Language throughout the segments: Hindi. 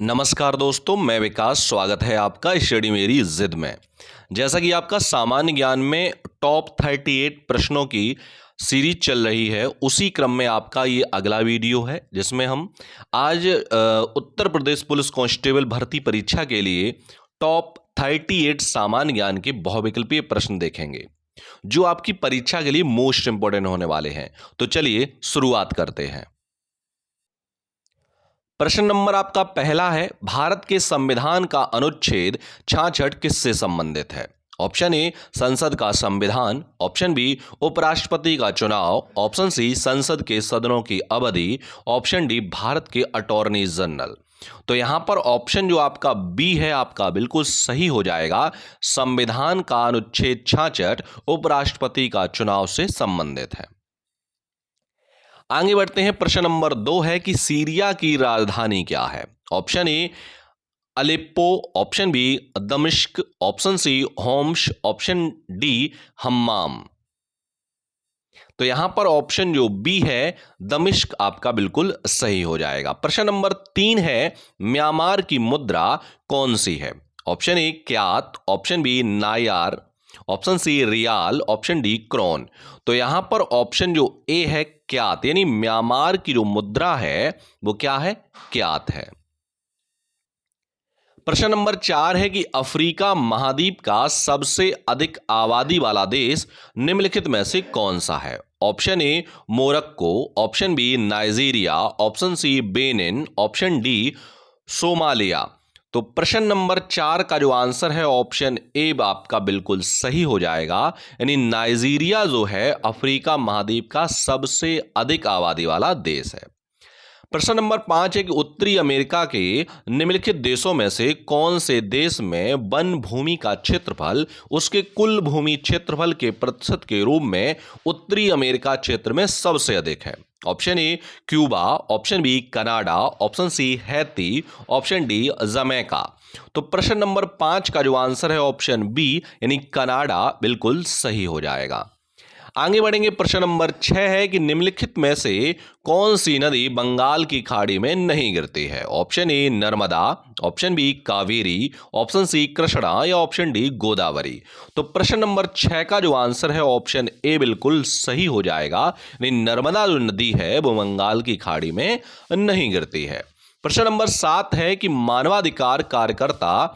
नमस्कार दोस्तों, मैं विकास। स्वागत है आपका स्टडी मेरी जिद में। जैसा कि आपका सामान्य ज्ञान में टॉप 38 प्रश्नों की सीरीज चल रही है, उसी क्रम में आपका ये अगला वीडियो है जिसमें हम आज उत्तर प्रदेश पुलिस कांस्टेबल भर्ती परीक्षा के लिए टॉप 38 सामान्य ज्ञान के बहुविकल्पीय प्रश्न देखेंगे जो आपकी परीक्षा के लिए मोस्ट इंपोर्टेंट होने वाले हैं। तो चलिए शुरुआत करते हैं। प्रश्न नंबर आपका पहला है, भारत के संविधान का अनुच्छेद 66 किससे संबंधित है? ऑप्शन ए संसद का संविधान, ऑप्शन बी उपराष्ट्रपति का चुनाव, ऑप्शन सी संसद के सदनों की अवधि, ऑप्शन डी भारत के अटॉर्नी जनरल। तो यहां पर ऑप्शन जो आपका बी है आपका बिल्कुल सही हो जाएगा। संविधान का अनुच्छेद 66 उपराष्ट्रपति का चुनाव से संबंधित है। आगे बढ़ते हैं। प्रश्न नंबर 2 है कि सीरिया की राजधानी क्या है? Option A Aleppo, option B दमिश्क, option C Homs, option D हम्माम। तो यहां पर ऑप्शन जो बी है दमिश्क आपका बिल्कुल सही हो जाएगा। प्रश्न नंबर 3 है, म्यांमार की मुद्रा कौन सी है? Option A kyat, option B नायार, option C riyal, option D krone. तो यहां पर ऑप्शन जो ए है क्यात, यानी म्यांमार की जो मुद्रा है वो क्या है? क्यात है। प्रश्न नंबर 4 है कि अफ्रीका महाद्वीप का सबसे अधिक आबादी वाला देश निम्नलिखित में से कौन सा है? Option A Morocco, option B Nigeria, option C Benin, option D Somalia. तो प्रश्न नंबर 4 का जो आंसर है ऑप्शन ए आपका बिल्कुल सही हो जाएगा, यानी नाइजीरिया जो है अफ्रीका महाद्वीप का सबसे अधिक आबादी वाला देश है। प्रश्न नंबर 5 है कि उत्तरी अमेरिका के निम्नलिखित देशों में से कौन से देश में वन भूमि का क्षेत्रफल उसके कुल भूमि क्षेत्रफल के प्रतिशत के रूप में उत्तरी अमेरिका क्षेत्र में सबसे अधिक है? Option A Cuba, option B Canada, option C Haiti, option D Jamaica. तो प्रश्न नंबर 5 का जो आंसर है ऑप्शन बी यानी कनाडा बिल्कुल सही हो जाएगा। आगे बढ़ेंगे। प्रश्न नंबर 6 है कि निम्नलिखित में से कौन सी नदी बंगाल की खाड़ी में नहीं गिरती है? Option A Narmada, option B Kaveri, option C Krishna या ऑप्शन डी गोदावरी। तो प्रश्न नंबर 6 का जो आंसर है ऑप्शन ए बिल्कुल सही हो जाएगा, यानी नर्मदा जो नदी है वो बंगाल की खाड़ी में नहीं गिरती है। प्रश्न नंबर 7 है कि मानवाधिकार कार्यकर्ता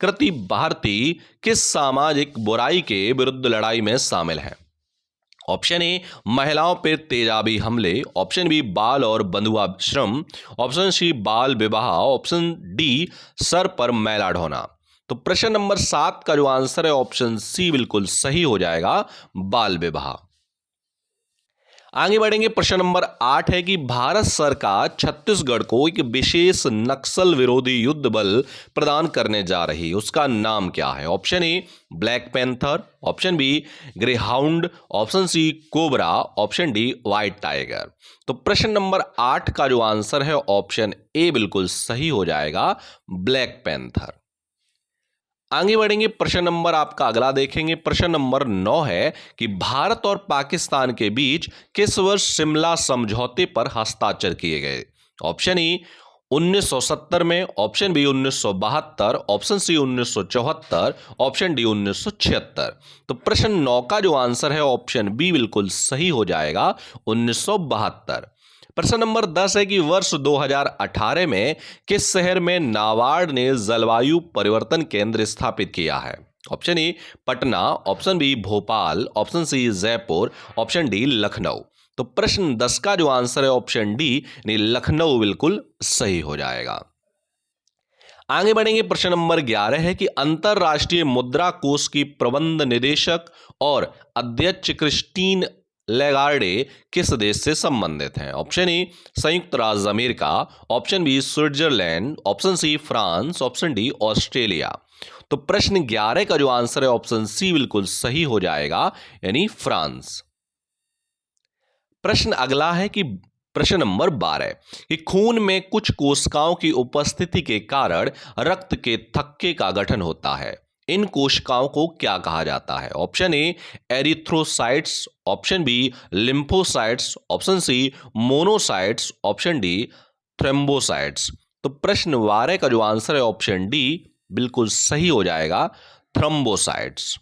कृति भारती किस सामाजिक बुराई के विरुद्ध लड़ाई में शामिल है? ऑप्शन ए महिलाओं पर तेजाबी हमले, ऑप्शन बी बाल और बंधुआ श्रम, ऑप्शन सी बाल विवाह, ऑप्शन डी सर पर मैला ढोना। तो प्रश्न नंबर 7 का जो आंसर है ऑप्शन सी बिल्कुल सही हो जाएगा, बाल विवाह। आगे बढ़ेंगे। प्रश्न नंबर 8 है कि भारत सरकार छत्तीसगढ़ को एक विशेष नक्सल विरोधी युद्ध बल प्रदान करने जा रही है, उसका नाम क्या है? Option A black panther, option B greyhound, option C cobra, option D white tiger. तो प्रश्न नंबर 8 का जो आंसर है ऑप्शन ए बिल्कुल सही हो जाएगा, ब्लैक पैंथर। आगे बढ़ेंगे। प्रश्न नंबर आपका अगला देखेंगे। प्रश्न नंबर 9 है कि भारत और पाकिस्तान के बीच किस वर्ष शिमला समझौते पर हस्ताक्षर किए गए? ऑप्शन ई 1970 में, option B 1972, option C 1974, option D 1976। तो प्रश्न 9 का जो आंसर है ऑप्शन बी बिल्कुल सही हो जाएगा, 1972। प्रश्न नंबर 10 है कि वर्ष 2018 में किस शहर में नाबार्ड ने जलवायु परिवर्तन केंद्र स्थापित किया है? Option A Patna, option B Bhopal, option C Jaipur, option D Lucknow. तो प्रश्न 10 का जो आंसर है ऑप्शन डी यानी लखनऊ बिल्कुल सही हो जाएगा। आगे बढ़ेंगे। प्रश्न नंबर 11 है कि अंतरराष्ट्रीय मुद्रा कोष की प्रबंध निदेशक और अध्यक्ष क्रिस्टीन लेगार्डे किस देश से संबंधित हैं? ऑप्शन ए संयुक्त राज्य America, option B Switzerland, option C France, option D Australia. तो प्रश्न 11 का जो आंसर है ऑप्शन सी बिल्कुल सही हो जाएगा, यानी फ्रांस। प्रश्न अगला है कि प्रश्न नंबर 12 कि खून में कुछ कोशिकाओं की उपस्थिति के कारण रक्त के थक्के का गठन होता है, इन कोशिकाओं को क्या कहा जाता है? Option A erythrocytes, option B lymphocytes, option C monocytes, option D thrombocytes. तो प्रश्न 12 का जो आंसर है ऑप्शन डी बिल्कुल सही हो जाएगा, थ्रोम्बोसाइट्स।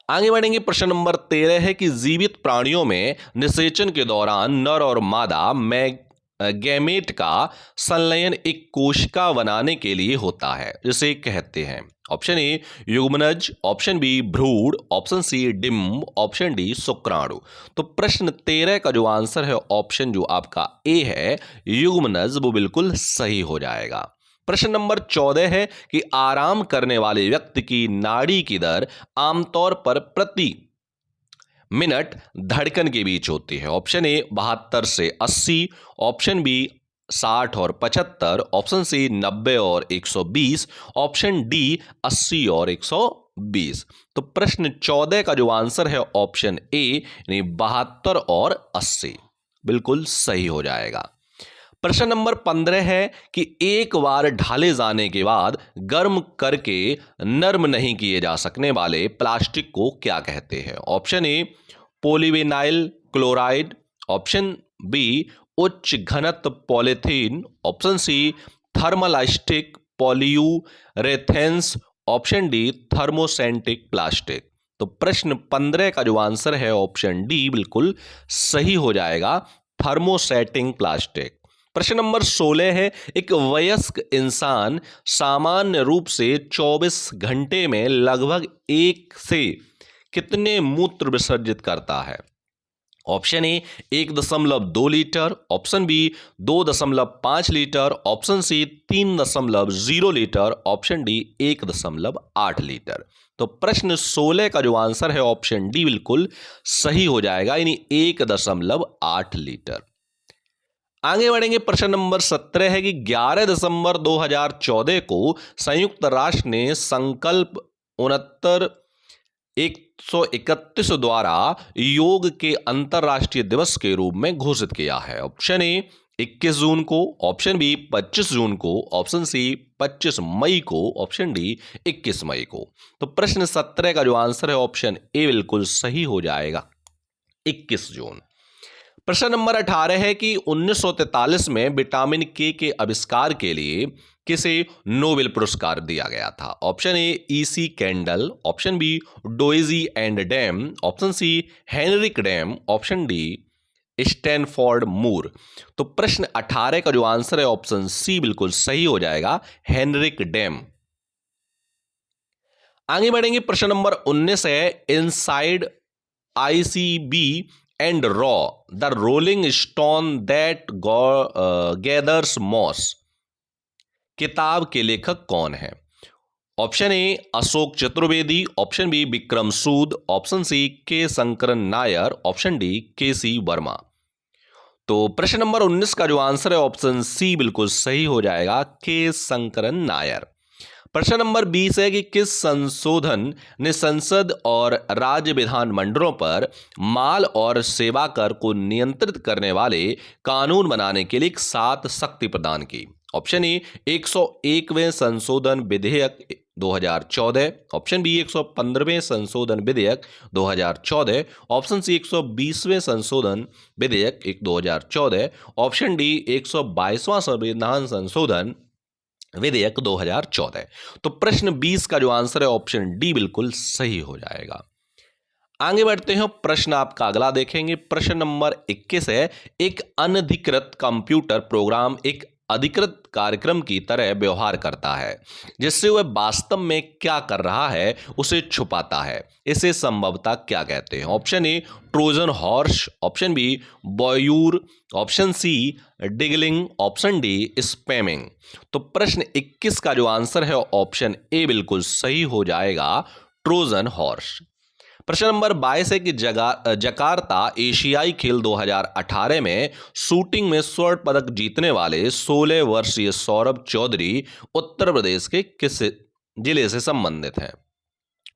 आगे बढ़ेंगे, प्रश्न नंबर 13 है कि जीवित प्राणियों में निषेचन के दौरान नर और मादा में गैमेट का संलयन एक कोशिका बनाने के लिए होता है, जिसे कहते हैं। ऑप्शन ए युग्मनज, ऑप्शन बी भ्रूण, ऑप्शन सी डिंब, ऑप्शन डी शुक्राणु। तो प्रश्न 13 का जो आंसर है ऑप्शन जो आपका ए है युग्मनज, वो बिल्कुल सही हो जाएगा। प्रश्न नंबर 14 है कि आराम करने वाले व्यक्ति की नाड़ी की दर आमतौर पर प्रति मिनट धड़कन के बीच होती है। ऑप्शन ए 72 से 80, ऑप्शन बी 60 और 75, ऑप्शन सी 90 और 120, ऑप्शन डी 80 और 120। तो प्रश्न 14 का जो आंसर है ऑप्शन ए यानी 72 और 80 बिल्कुल सही हो जाएगा। प्रश्न नंबर 15 है कि एक बार ढाले जाने के बाद गर्म करके नर्म नहीं किए जा सकने वाले प्लास्टिक को क्या कहते हैं। Option A polyvinyl chloride, option B उच्च घनत्व पॉलीथीन, option C thermoelastic polyurethanes, option D thermosetting plastic. तो प्रश्न 15 का जो आंसर है ऑप्शन डी बिल्कुल सही हो जाएगा, थर्मोसेटिंग प्लास्टिक। प्रश्न नंबर 16 है एक वयस्क इंसान सामान्य रूप से 24 घंटे में लगभग 1 से कितने मूत्र विसर्जित करता है। Option A 1.2 litre, option B 2.5 litre, option C 3.0 litre, option D 1.8 litre. तो प्रश्न 16 का जो आंसर है ऑप्शन डी बिल्कुल सही हो जाएगा, यानी 1.8 लीटर। आगे बढ़ेंगे, प्रश्न नंबर 17 है कि 11 दिसंबर 2014 को संयुक्त राष्ट्र ने संकल्प 131 द्वारा योग के अंतर्राष्ट्रीय दिवस के रूप में घोषित किया है। ऑप्शन ए 21 जून को, ऑप्शन बी 25 जून को, ऑप्शन सी 25 मई को, ऑप्शन डी 21 मई को। तो प्रश्न 17 का जो आंसर है ऑप्शन ए बिल्कुल सही हो जाएगा, 21 जून। प्रश्न नंबर 18 है कि 1943 में विटामिन के आविष्कार के लिए किसे नोबेल पुरस्कार दिया गया था। Option A EC Kendall, option B Doisy and Dam, option C Henrik Dam, option D Stanford Moore. तो प्रश्न 18 का जो आंसर है ऑप्शन सी बिल्कुल सही हो जाएगा, हेनरिक डैम। आगे बढ़ेंगे, प्रश्न नंबर 19 है इनसाइड आईसीबी एंड रॉ the rolling stone that gathers moss किताब के लेखक कौन है। Option A Ashok Chaturvedi, option B Vikram Sood, option C K Sankaran Nair, option D के सी वर्मा। तो प्रश्न नंबर 19 का जो आंसर है ऑप्शन सी बिल्कुल सही हो जाएगा, के शंकरन नायर। प्रश्न नंबर 20 है कि किस संशोधन ने संसद और राज्य विधानमंडलों पर माल और सेवा कर को नियंत्रित करने वाले कानून बनाने के लिए 7 शक्ति प्रदान की। ऑप्शन ए 101वें संशोधन विधेयक 2014, ऑप्शन बी 115वें संशोधन विधेयक 2014, ऑप्शन सी 120वें संशोधन विधेयक 2014, ऑप्शन डी 122वां संविधान संशोधन विधेयक 2014। तो प्रश्न 20 का जो आंसर है ऑप्शन डी बिल्कुल सही हो जाएगा। आगे बढ़ते हैं, प्रश्न आपका अगला देखेंगे। प्रश्न नंबर 21 है एक अनधिकृत कंप्यूटर प्रोग्राम एक अधिकृत कार्यक्रम की तरह व्यवहार करता है, जिससे वह वास्तव में क्या कर रहा है उसे छुपाता है। इसे संभवतः क्या कहते हैं। Option A Trojan horse, option B बॉयूर, ऑप्शन सी डिगलिंग, ऑप्शन डी स्पैमिंग। तो प्रश्न 21 का जो आंसर है ऑप्शन ए बिल्कुल सही हो जाएगा, ट्रोजन हॉर्स। प्रश्न नंबर 22 है कि जकार्ता एशियाई खेल 2018 में शूटिंग में स्वर्ण पदक जीतने वाले 16 वर्षीय सौरभ चौधरी उत्तर प्रदेश के किस जिले से संबंधित हैं।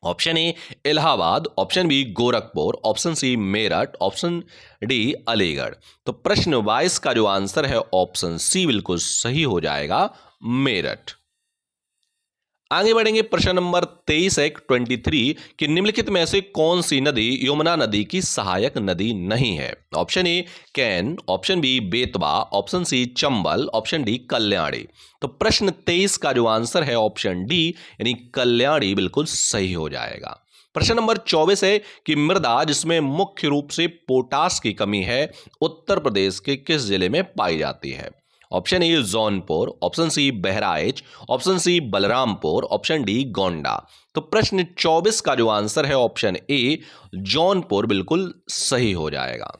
Option A Allahabad, option B Gorakhpur, option C Meerut, option D Aligarh. तो प्रश्न 22 का जो आंसर है ऑप्शन सी बिल्कुल सही हो जाएगा, मेरठ। आगे बढ़ेंगे। प्रश्न नंबर 23 है 23 कि निम्नलिखित में से कौन सी नदी यमुना नदी की सहायक नदी नहीं है? Option A Ken, option B Betwa, option C Chambal, option D Kalyani. तो प्रश्न 23 का जो आंसर है ऑप्शन डी यानी कल्याणी बिल्कुल सही हो जाएगा। प्रश्न नंबर 24 है कि मृदा जिसमें मुख्य रूप से पोटास की कमी है उत्तर प्रदेश के किस जिले में पाई जाती है? Option A Jaunpur, option C Bahraich, option C Balrampur, option D Gonda. तो प्रश्न 24 का जो आंसर है ऑप्शन ए जौनपुर बिल्कुल सही हो जाएगा।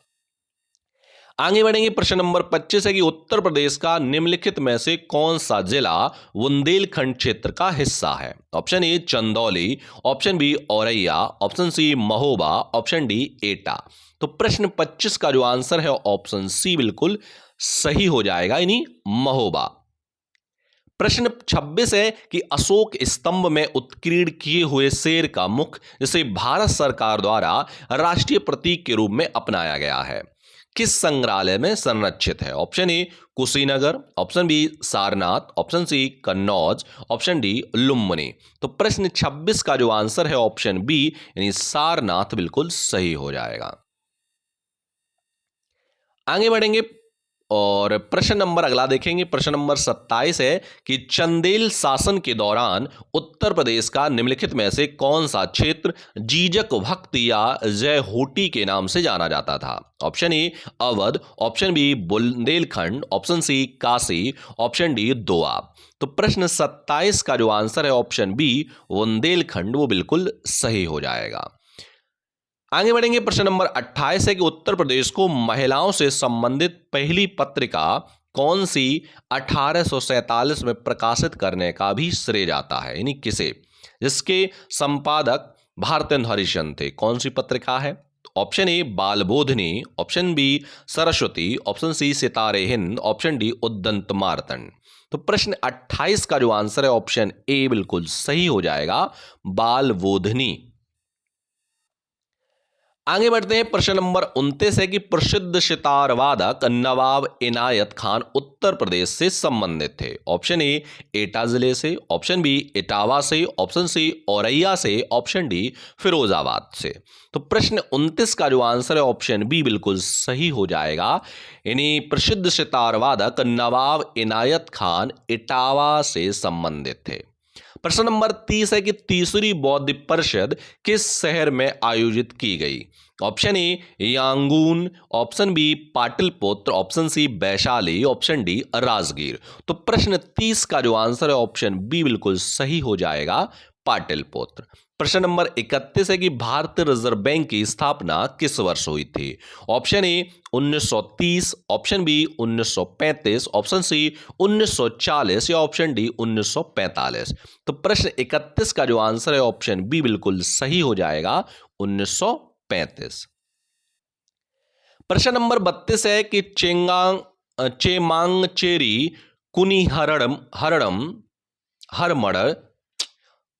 आगे बढ़ेंगे। प्रश्न नंबर 25 है कि उत्तर प्रदेश का निम्नलिखित में से कौन सा जिला बुंदेलखंड क्षेत्र का हिस्सा है? Option A Chandauli, option B Auraiya, option C Mahoba, option D Etah. तो प्रश्न 25 का जो आंसर है ऑप्शन सी बिल्कुल सही हो जाएगा, यानी महोबा। प्रश्न 26 है कि अशोक स्तंभ में उत्कीर्ण किए हुए शेर का मुख जिसे भारत सरकार द्वारा राष्ट्रीय प्रतीक के रूप में अपनाया गया है किस संग्रहालय में संरक्षित है? Option A Kushinagar, option B Sarnath, option C Kannauj, option D Lumbini. तो प्रश्न 26 का जो आंसर है ऑप्शन बी यानी सारनाथ बिल्कुल सही हो जाएगा। आगे बढ़ेंगे और प्रश्न नंबर अगला देखेंगे। प्रश्न नंबर 27 है कि चंदेल शासन के दौरान उत्तर प्रदेश का निम्नलिखित में से कौन सा क्षेत्र जीजक भक्त या जय होटी के नाम से जाना जाता था? Option A Awadh, option B Bundelkhand, option C Kashi, option D Doab. तो प्रश्न 27 का जो आंसर है ऑप्शन बी बुंदेलखंड वो बिल्कुल सही हो जाएगा। आगे बढ़ेंगे। प्रश्न नंबर 28 है कि उत्तर प्रदेश को महिलाओं से संबंधित पहली पत्रिका कौन सी 1847 में प्रकाशित करने का भी श्रेय जाता है, यानी किसे? जिसके संपादक भारतेंदु हरिश्चंद्र थे। कौन सी पत्रिका है? Option A Balabodhini, option B Saraswati, option C Sitare Hind, option D Udant Martand. तो प्रश्न 28 का जो आंसर है ऑप्शन ए बिल्कुल सही हो जाएगा, बालबोधिनी। आगे बढ़ते हैं। प्रश्न नंबर 29 है कि प्रसिद्ध सितार वादक नवाब इनायत खान उत्तर प्रदेश से संबंधित थे। ऑप्शन ए एटा जिले से, ऑप्शन बी इटावा से, ऑप्शन सी औरैया से, ऑप्शन डी फिरोजाबाद से। तो प्रश्न 29 का जो आंसर है ऑप्शन बी बिल्कुल सही हो जाएगा, यानी प्रसिद्ध सितार वादक नवाब इनायत खान इटावा से संबंधित थे। प्रश्न नंबर 30 है कि तीसरी बौद्ध परिषद किस शहर में आयोजित की गई? Option A Yangon, option B Pataliputra, option C Vaishali, option D Rajgir. तो प्रश्न 30 का जो आंसर है ऑप्शन बी बिल्कुल सही हो जाएगा, पाटलिपुत्र। प्रश्न नंबर 31 है कि भारतीय रिजर्व बैंक की स्थापना किस वर्ष हुई थी? Option A 1930, option B 1935, option C 1940 या ऑप्शन डी 1945। तो प्रश्न 31 का जो आंसर है ऑप्शन बी बिल्कुल सही हो जाएगा, 1935। प्रश्न नंबर 32 है कि चेमांगचेरी कुनिहरडम हरमड़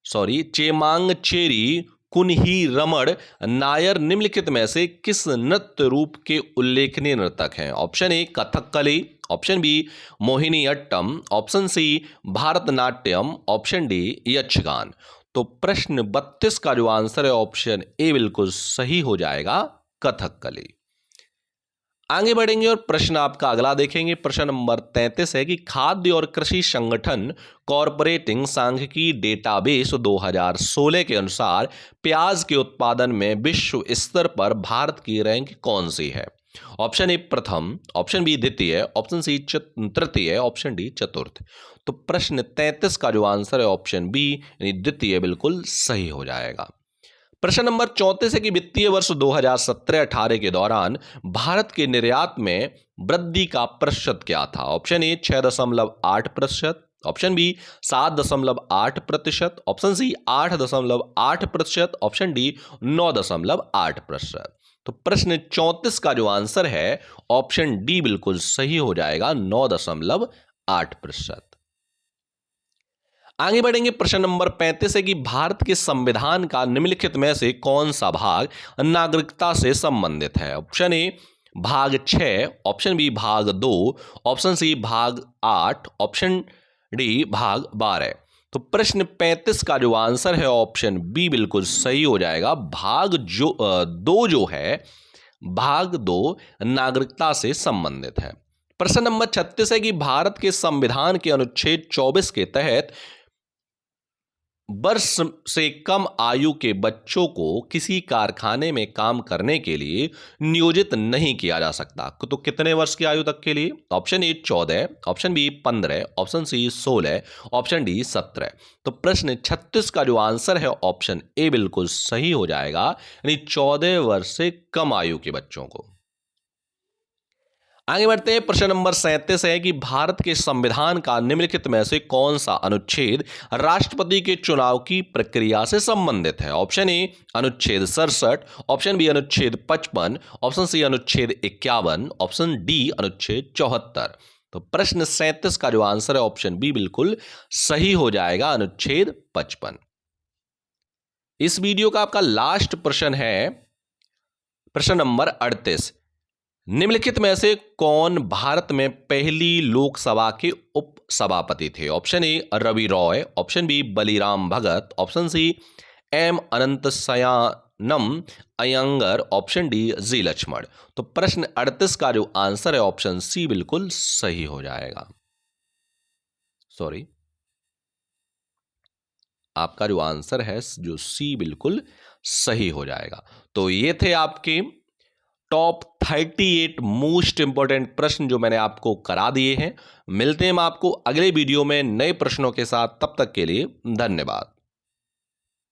चेमांगचेरी कुन्हीरमण नायर निम्नलिखित में से किस नृत्य रूप के उल्लेखनीय नर्तक हैं? Option A Kathakali, option B Mohiniyattam, option C Bharatanatyam, option D Yakshagana. तो प्रश्न 32 का जो आंसर है ऑप्शन ए बिल्कुल सही हो जाएगा, कथकली। आगे बढ़ेंगे और प्रश्न आपका अगला देखेंगे। प्रश्न नंबर 33 है कि खाद्य और कृषि संगठन कॉरपोरेटिंग सांख्यिकी डेटाबेस 2016 के अनुसार प्याज के उत्पादन में विश्व स्तर पर भारत की रैंक कौन सी है? ऑप्शन ए प्रथम, ऑप्शन बी द्वितीय, ऑप्शन सी तृतीय, ऑप्शन डी चतुर्थ। तो प्रश्न 33 का जो आंसर है ऑप्शन बी यानी द्वितीय बिल्कुल सही हो जाएगा। प्रश्न नंबर 34 है कि वित्तीय वर्ष 2017-18 के दौरान भारत के निर्यात में वृद्धि का प्रतिशत क्या था? Option A 6.8%, option B 7.8%, option C 8.8%, option D 9.8%। तो प्रश्न 34 का जो आंसर है ऑप्शन डी बिल्कुल सही हो जाएगा, 9.8%। आगे बढ़ेंगे। प्रश्न नंबर 35 है कि भारत के संविधान का निम्नलिखित में से कौन सा भाग नागरिकता से संबंधित है? ऑप्शन ए भाग 6, ऑप्शन बी भाग 2, ऑप्शन सी भाग 8, ऑप्शन डी भाग 12। तो प्रश्न 35 का जो आंसर है ऑप्शन बी बिल्कुल सही हो जाएगा। दो जो है, भाग 2 नागरिकता से संबंधित है। प्रश्न नंबर 36 है कि भारत के संविधान के अनुच्छेद 24 के तहत वर्ष से कम आयु के बच्चों को किसी कारखाने में काम करने के लिए नियोजित नहीं किया जा सकता। तो कितने वर्ष की आयु तक के लिए? Option A 14, option B 15, option C 16, option D 17। तो प्रश्न 36 का जो आंसर है ऑप्शन ए बिल्कुल सही हो जाएगा, यानी 14 वर्ष से कम आयु के बच्चों को। आगे बढ़ते हैं। प्रश्न नंबर 37 है कि भारत के संविधान का निम्नलिखित में से कौन सा अनुच्छेद राष्ट्रपति के चुनाव की प्रक्रिया से संबंधित है? ऑप्शन ए अनुच्छेद 67, ऑप्शन बी अनुच्छेद 55, ऑप्शन सी अनुच्छेद 51, ऑप्शन डी अनुच्छेद 74। तो प्रश्न 37 का जो आंसर है ऑप्शन बी बिल्कुल सही हो जाएगा, अनुच्छेद 55। इस वीडियो का आपका लास्ट प्रश्न है प्रश्न नंबर 38। निम्नलिखित में से कौन भारत में पहली लोकसभा के उप सभापति थे? Option A Ravi Ray, option B Baliram Bhagat, option C M Ananthasayanam Ayyangar, option D G Lakshman. तो प्रश्न 38 का जो आंसर है ऑप्शन सी बिल्कुल सही हो जाएगा। सॉरी, आपका जो आंसर है जो सी बिल्कुल सही हो जाएगा। तो ये थे आपके टॉप 38 मोस्ट इंपॉर्टेंट प्रश्न जो मैंने आपको करा दिए हैं। मिलते हैं हम आपको अगले वीडियो में नए प्रश्नों के साथ। तब तक के लिए धन्यवाद।